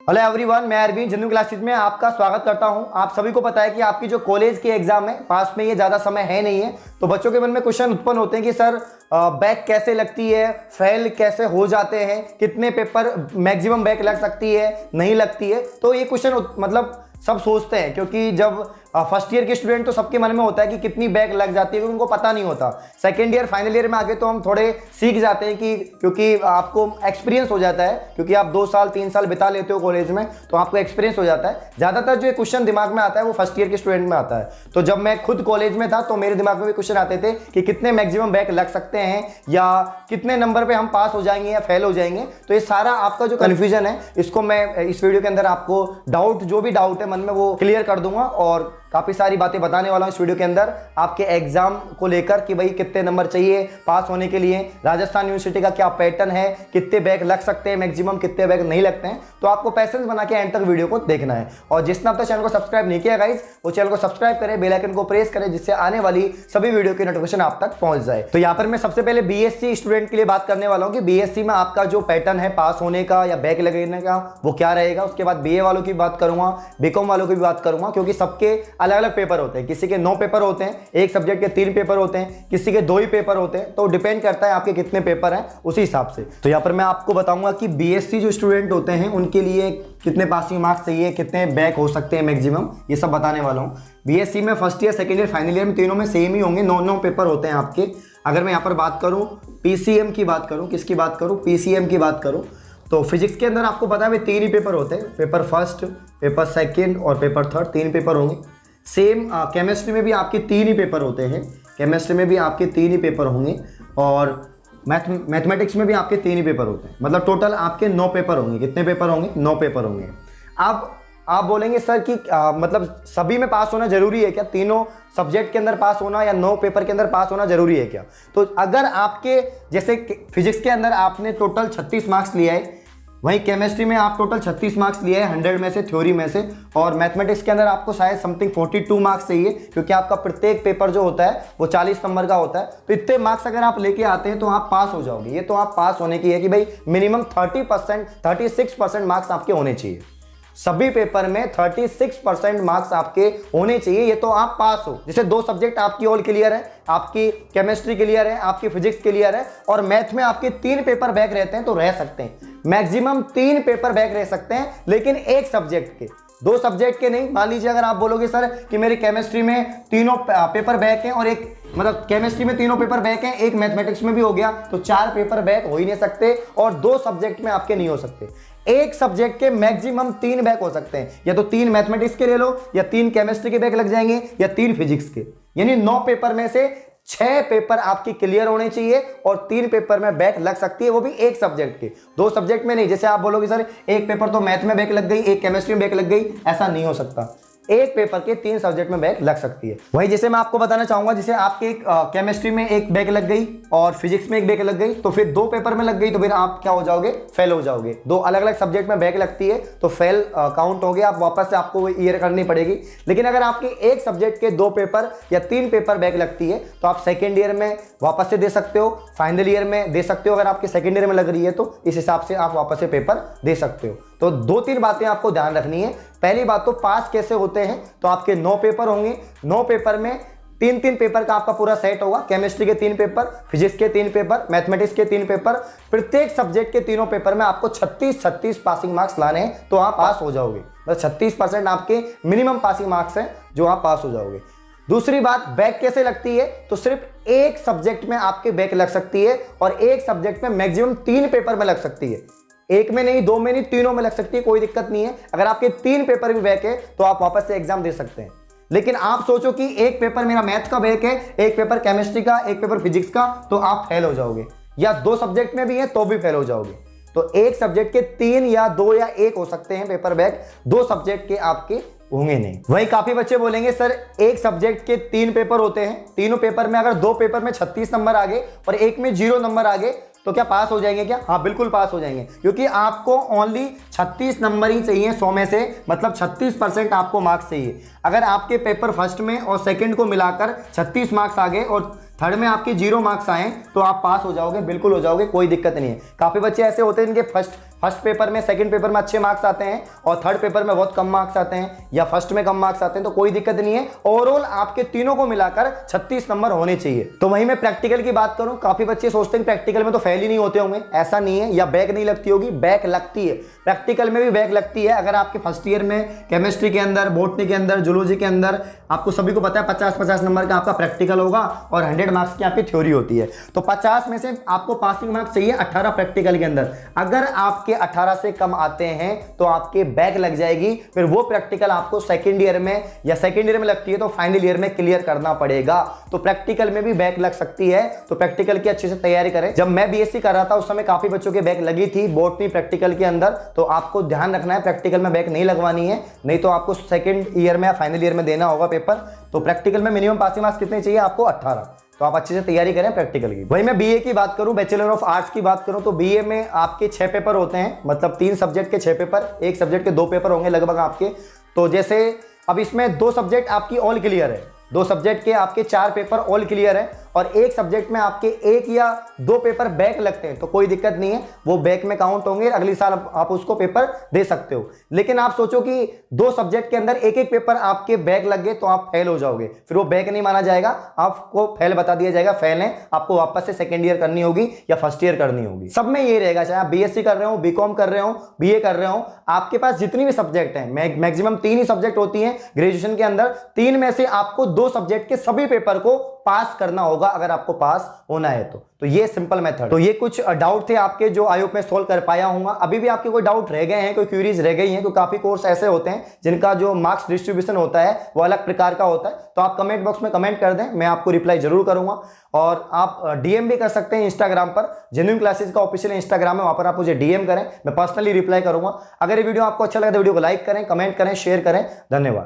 Hello everyone, मैं Arvind general classes में आपका स्वागत करता हूं। आप सभी को पता है कि आपकी जो कॉलेज की एग्जाम है, पास में ये ज़्यादा समय है नहीं है, तो बच्चों के मन में क्वेश्चन उत्पन्न होते हैं कि सर बैक कैसे लगती है, फेल कैसे हो जाते हैं, कितने पेपर मैक्सिमम बैक लग सकती है, नहीं लगती है। तो ये क्वेश्चन मतलब सब सोचते हैं, क्योंकि जब फर्स्ट ईयर के स्टूडेंट तो सबके मन में होता है कि कितनी बैक लग जाती है, क्योंकि उनको पता नहीं होता। सेकेंड ईयर फाइनल ईयर में आगे तो हम थोड़े सीख जाते हैं कि क्योंकि आपको एक्सपीरियंस हो जाता है, क्योंकि आप 2 साल 3 साल बिता लेते हो कॉलेज में, तो आपको एक्सपीरियंस हो जाता है। ज़्यादातर जो क्वेश्चन दिमाग में आता है वो फर्स्ट ईयर के स्टूडेंट में आता है। तो जब मैं खुद कॉलेज में था तो मेरे दिमाग में भी क्वेश्चन आते थे कि कितने मैक्सिमम बैक लग सकते हैं, या कितने नंबर पर हम पास हो जाएंगे या फेल हो जाएंगे। तो ये सारा आपका जो कन्फ्यूजन है, इसको मैं इस वीडियो के अंदर आपको जो भी डाउट है मन में वो क्लियर कर दूंगा, और काफी सारी बातें बताने वाला हूं इस वीडियो के अंदर आपके एग्जाम को लेकर कि भाई कितने नंबर चाहिए पास होने के लिए, राजस्थान यूनिवर्सिटी का क्या पैटर्न है, कितने बैक लग सकते हैं मैक्सिमम, कितने बैक नहीं लगते हैं। तो आपको पैसेंस बना के एंड तक वीडियो को देखना है। और जिसने अब तक चैनल को सब्सक्राइब नहीं किया गाइस, वो चैनल को सब्सक्राइब करें, बेल आइकन को प्रेस करें, जिससे आने वाली सभी वीडियो की नोटिफिकेशन आप तक पहुंच जाए। तो यहाँ पर मैं सबसे पहले बीएससी स्टूडेंट के लिए बात करने वाला हूँ कि बीएससी में आपका जो पैटर्न है पास होने का या बैक लगने का वो क्या रहेगा। उसके बाद बीए वालों की बात करूंगा, बीकॉम वालों की भी बात करूंगा, क्योंकि सबके अलग अलग पेपर होते हैं। किसी के 9 पेपर होते हैं, एक सब्जेक्ट के 3 पेपर होते हैं, किसी के 2 ही पेपर होते हैं। तो डिपेंड करता है आपके कितने पेपर हैं उसी हिसाब से। तो यहाँ पर मैं आपको बताऊंगा कि बीएससी जो स्टूडेंट होते हैं उनके लिए कितने पासिंग मार्क्स चाहिए, कितने बैक हो सकते हैं मैक्सिमम, ये सब बताने वाला हूँ। बीएससी में first year, second year, final year में तीनों में सेम ही होंगे, 9 पेपर होते हैं आपके। अगर मैं यहाँ पर बात करूँ पीसीएम की बात करूँ, किसकी बात करूँ, पीसीएम की बात करूँ, तो फिजिक्स के अंदर आपको पता है 3 ही पेपर होते हैं, पेपर फर्स्ट, पेपर सेकेंड और पेपर थर्ड, 3 पेपर होंगे। सेम केमिस्ट्री में भी आपके 3 ही पेपर होते हैं, केमिस्ट्री में भी आपके 3 ही पेपर होंगे, और मैथमेटिक्स में भी आपके 3 ही पेपर होते हैं। मतलब टोटल आपके 9 पेपर होंगे। कितने पेपर होंगे? 9 पेपर होंगे। अब आप बोलेंगे सर कि मतलब सभी में पास होना जरूरी है क्या? तीनों सब्जेक्ट के अंदर पास होना या 9 पेपर के अंदर पास होना जरूरी है क्या? तो अगर आपके जैसे फिजिक्स के अंदर आपने टोटल 36 मार्क्स लिया है, वहीं केमिस्ट्री में आप टोटल 36 मार्क्स लिए हैं 100 में से, थ्योरी में से, और मैथमेटिक्स के अंदर आपको शायद समथिंग 42 मार्क्स चाहिए, क्योंकि आपका प्रत्येक पेपर जो होता है वो 40 नंबर का होता है। तो इतने मार्क्स अगर आप लेके आते हैं तो आप पास हो जाओगे। ये तो आप पास होने की है कि भाई मिनिमम 30%, 36% मार्क्स आपके होने चाहिए। सभी पेपर में 36% मार्क्स आपके होने चाहिए, ये तो आप पास हो। जैसे 2 सब्जेक्ट आपकी ऑल क्लियर है, आपकी केमिस्ट्री क्लियर है, आपकी फिजिक्स क्लियर है, और मैथ में आपके 3 पेपर बैक रहते हैं तो रह सकते हैं, मैक्सिमम 3 पेपर बैक रह सकते हैं, लेकिन एक सब्जेक्ट के, 2 सब्जेक्ट के नहीं। मान लीजिए अगर आप बोलोगे सर कि मेरी केमिस्ट्री में तीनों पेपर बैक हैं, और एक मतलब केमिस्ट्री में तीनों पेपर बैक हैं, एक मैथमेटिक्स में भी हो गया, तो 4 पेपर बैक हो ही नहीं सकते, और 2 सब्जेक्ट में आपके नहीं हो सकते। एक सब्जेक्ट के मैक्सिमम 3 बैक हो सकते हैं, या तो 3 मैथमेटिक्स के ले लो, या 3 केमिस्ट्री के बैक लग जाएंगे, या 3 फिजिक्स के। यानी 9 पेपर में से 6 पेपर आपकी क्लियर होने चाहिए, और 3 पेपर में बैक लग सकती है, वो भी एक सब्जेक्ट के, 2 सब्जेक्ट में नहीं। जैसे आप बोलोगे सर एक पेपर तो मैथ में बैक लग गई, एक केमिस्ट्री में बैक लग गई, ऐसा नहीं हो सकता। एक पेपर के 3 सब्जेक्ट में बैक लग सकती है। वही जैसे मैं आपको बताना चाहूंगा, जैसे आपके केमिस्ट्री में एक बैक लग गई और फिजिक्स में एक बैक लग गई, तो फिर 2 पेपर में लग गई, तो फिर आप क्या हो जाओगे? फेल हो जाओगे। 2 अलग अलग सब्जेक्ट में बैक लगती है तो फेल काउंट हो गया, आप वापस से आपको ईयर करनी पड़ेगी। लेकिन अगर आपके एक सब्जेक्ट के 2 पेपर या 3 पेपर बैक लगती है तो आप सेकेंड ईयर में वापस से दे सकते हो, फाइनल ईयर में दे सकते हो। अगर आपके सेकेंड ईयर में लग रही है तो इस हिसाब से आप वापस से पेपर दे सकते हो। तो 2-3 बातें आपको ध्यान रखनी है। पहली बात तो पास कैसे होते हैं, तो आपके 9 पेपर होंगे, 9 पेपर में 3-3 पेपर का आपका पूरा सेट होगा। केमिस्ट्री के 3 पेपर, फिजिक्स के 3 पेपर, मैथमेटिक्स के 3 पेपर, प्रत्येक सब्जेक्ट के तीनों पेपर में आपको 36 पासिंग मार्क्स लाने हैं, तो आप पास हो जाओगे। मतलब 36% आपके मिनिमम पासिंग मार्क्स हैं जो आप पास हो जाओगे। दूसरी बात, बैक कैसे लगती है, तो सिर्फ एक सब्जेक्ट में आपके बैक लग सकती है, और एक सब्जेक्ट में मैक्सिमम 3 पेपर में लग सकती है। एक में नहीं, 2 में नहीं, तीनों में लग सकती है, कोई दिक्कत नहीं है। अगर आपके 3 पेपर भी बैक है तो आप वापस से एग्जाम दे सकते हैं। लेकिन आप सोचो कि एक पेपर मेरा मैथ का बैक है, एक पेपर केमिस्ट्री का, एक पेपर फिजिक्स का, तो आप फेल हो जाओगे, या 2 सब्जेक्ट में भी है तो भी फेल हो जाओगे। तो एक सब्जेक्ट के 3 या 2 या 1 हो सकते हैं पेपर बैक, 2 सब्जेक्ट के आपके होंगे नहीं। वही काफी बच्चे बोलेंगे सर एक सब्जेक्ट के 3 पेपर होते हैं, तीनों पेपर में अगर 2 पेपर में 36 नंबर आ गए और एक में 0 नंबर आ गए तो क्या पास हो जाएंगे क्या? हाँ बिल्कुल पास हो जाएंगे, क्योंकि आपको ओनली 36 नंबर ही चाहिए 100 में से, मतलब 36% आपको मार्क्स चाहिए। अगर आपके पेपर फर्स्ट में और सेकंड को मिलाकर 36 मार्क्स आ गए और थर्ड में आपके 0 मार्क्स आए तो आप पास हो जाओगे, बिल्कुल हो जाओगे, कोई दिक्कत नहीं है। काफी बच्चे ऐसे होते हैं इनके फर्स्ट फर्स्ट पेपर में, सेकंड पेपर में अच्छे मार्क्स आते हैं और थर्ड पेपर में बहुत कम मार्क्स आते हैं या फर्स्ट में कम मार्क्स आते हैं, तो कोई दिक्कत नहीं है। ओवरऑल आपके तीनों को मिलाकर 36 नंबर होने चाहिए। तो वहीं मैं प्रैक्टिकल की बात करूं, काफी बच्चे सोचते हैं प्रैक्टिकल में तो फेल ही नहीं होते होंगे, ऐसा नहीं है, या बैक नहीं लगती होगी, बैक लगती है, प्रैक्टिकल में भी बैक लगती है। अगर आपके फर्स्ट ईयर में केमिस्ट्री के अंदर, बॉटनी के अंदर, जूलॉजी के अंदर, आपको सभी को पता है 50-50 नंबर का आपका प्रैक्टिकल होगा और 100 मार्क्स की आपकी थ्योरी होती है, तो 50 में से आपको पासिंग मार्क्स चाहिए 18 प्रैक्टिकल के अंदर। अगर आपके 18 से कम आते हैं तो आपके बैक लग जाएगी, फिर वो प्रैक्टिकल आपको सेकंड ईयर में, या सेकंड ईयर में लगती है तो फाइनल ईयर में क्लियर करना पड़ेगा। तो प्रैक्टिकल में भी बैक लग सकती है, तो प्रैक्टिकल की अच्छे से तैयारी करें। जब मैं बीएससी कर रहा था उस समय काफी बच्चों के बैक लगी थी बॉटनी प्रैक्टिकल के अंदर, तो आपको ध्यान रखना है प्रैक्टिकल में बैक नहीं लगवानी है, नहीं तो आपको सेकंड ईयर में या फाइनल ईयर में देना होगा पेपर। तो प्रैक्टिकल में मिनिमम पासिंग मार्क्स कितने चाहिए आपको? 18। तो आप अच्छे से तैयारी करें प्रैक्टिकल की। वही मैं बीए की बात करूं, बैचलर ऑफ आर्ट्स की बात करूं, तो बीए में आपके 6 पेपर होते हैं, मतलब 3 सब्जेक्ट के 6 पेपर, एक सब्जेक्ट के 2 पेपर होंगे लगभग आपके। तो जैसे अब इसमें 2 सब्जेक्ट आपकी ऑल क्लियर है, 2 सब्जेक्ट के आपके 4 पेपर ऑल क्लियर है और एक सब्जेक्ट में आपके 1 या 2 पेपर बैक लगते हैं, तो कोई दिक्कत नहीं है, वो बैक में काउंट होंगे, अगली साल आप उसको पेपर दे सकते हो। लेकिन आप सोचो कि 2 सब्जेक्ट के अंदर एक पेपर आपके बैक लग गए तो आप फेल हो जाओगे, फिर वो बैक नहीं माना जाएगा, आपको फेल बता दिया जाएगा, फेल है, आपको वापस से सेकेंड ईयर करनी होगी या फर्स्ट ईयर करनी होगी। सब में ये रहेगा, चाहे आप बीएससी कर रहे हो, बीकॉम कर रहे हो, बीए कर रहे हो, आपके पास जितनी भी सब्जेक्ट है, मैक्सिमम 3 ही सब्जेक्ट होती है ग्रेजुएशन के अंदर, 3 में से आपको 2 सब्जेक्ट के सभी पेपर को पास करना होगा अगर आपको पास होना है तो ये सिंपल मेथड। तो ये कुछ डाउट थे आपके जो आई होप मैं सोल्व कर पाया हूं। अभी भी आपके कोई डाउट रह गए हैं, कोई क्यूरीज रह गई हैं, तो काफी कोर्स ऐसे होते हैं जिनका जो मार्क्स डिस्ट्रीब्यूशन होता है वो अलग प्रकार का होता है, तो आप कमेंट बॉक्स में कमेंट कर दें, मैं आपको रिप्लाई जरूर करूंगा। और आप डीएम भी कर सकते हैं इंस्टाग्राम पर, जेन्युइन क्लासेस का ऑफिशियल इंस्टाग्राम है, वहां पर आप मुझे डीएम करें, मैं पर्सनली रिप्लाई करूंगा। अगर ये वीडियो आपको अच्छा लगा तो वीडियो को लाइक करें, कमेंट करें, शेयर करें। धन्यवाद।